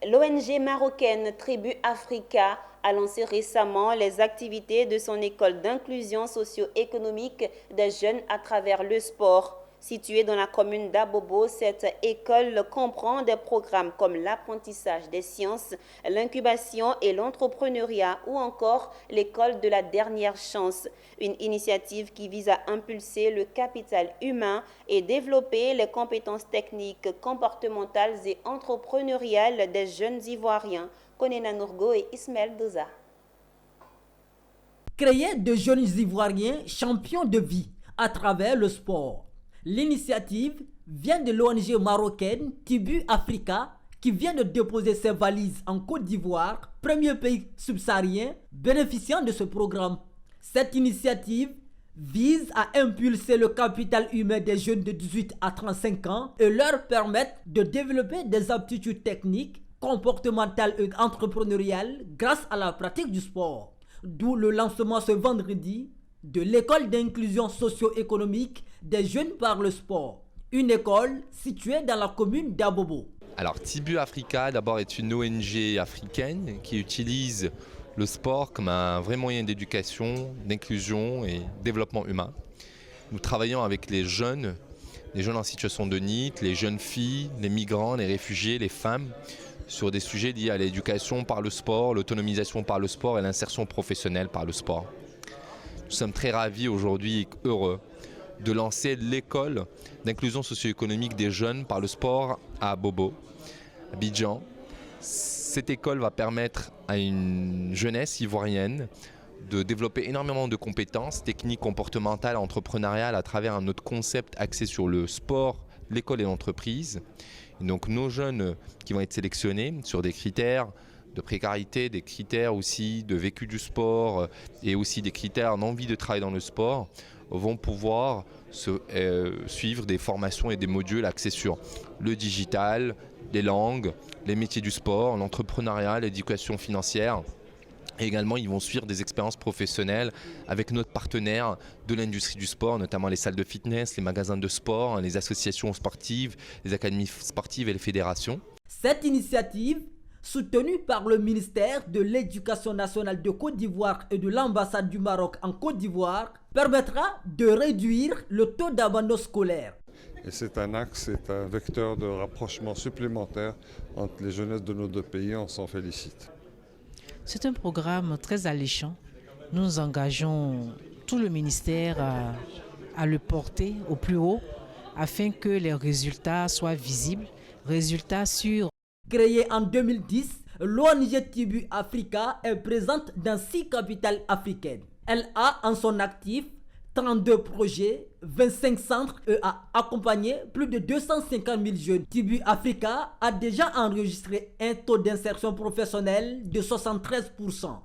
L'ONG marocaine Tribu Africa a lancé récemment les activités de son école d'inclusion socio-économique des jeunes à travers le sport. Située dans la commune d'Abobo, cette école comprend des programmes comme l'apprentissage des sciences, l'incubation et l'entrepreneuriat ou encore l'école de la dernière chance. Une initiative qui vise à impulser le capital humain et développer les compétences techniques, comportementales et entrepreneuriales des jeunes Ivoiriens. Konena Nourgo et Ismaël Doza. Créer de jeunes Ivoiriens champions de vie à travers le sport. L'initiative vient de l'ONG marocaine Tribu Africa qui vient de déposer ses valises en Côte d'Ivoire, premier pays subsaharien bénéficiant de ce programme. Cette initiative vise à impulser le capital humain des jeunes de 18 à 35 ans et leur permettre de développer des aptitudes techniques, comportementales et entrepreneuriales grâce à la pratique du sport. D'où le lancement ce vendredi de l'école d'inclusion socio-économique des jeunes par le sport, une école située dans la commune d'Abobo. Alors Tribu Africa d'abord est une ONG africaine qui utilise le sport comme un vrai moyen d'éducation, d'inclusion et développement humain. Nous travaillons avec les jeunes en situation de need, les jeunes filles, les migrants, les réfugiés, les femmes, sur des sujets liés à l'éducation par le sport, l'autonomisation par le sport et l'insertion professionnelle par le sport. Nous sommes très ravis aujourd'hui et heureux de lancer l'école d'inclusion socio-économique des jeunes par le sport à Bobo, Abidjan. Cette école va permettre à une jeunesse ivoirienne de développer énormément de compétences techniques, comportementales, entrepreneuriales à travers un autre concept axé sur le sport, l'école et l'entreprise. Et donc nos jeunes qui vont être sélectionnés sur des critères de précarité, des critères aussi de vécu du sport et aussi des critères d'envie de travailler dans le sport vont pouvoir suivre des formations et des modules axés sur le digital, les langues, les métiers du sport, l'entrepreneuriat, l'éducation financière. Et également, ils vont suivre des expériences professionnelles avec notre partenaire de l'industrie du sport, notamment les salles de fitness, les magasins de sport, les associations sportives, les académies sportives et les fédérations. Cette initiative, soutenue par le ministère de l'Éducation nationale de Côte d'Ivoire et de l'ambassade du Maroc en Côte d'Ivoire, permettra de réduire le taux d'abandon scolaire. Et c'est un axe, c'est un vecteur de rapprochement supplémentaire entre les jeunesses de nos deux pays, on s'en félicite. C'est un programme très alléchant. Nous engageons tout le ministère à le porter au plus haut afin que les résultats soient visibles, résultats sûrs. Créée en 2010, l'ONG Tribu Africa est présente dans 6 capitales africaines. Elle a en son actif 32 projets, 25 centres et a accompagné plus de 250 000 jeunes. Tribu Africa a déjà enregistré un taux d'insertion professionnelle de 73%.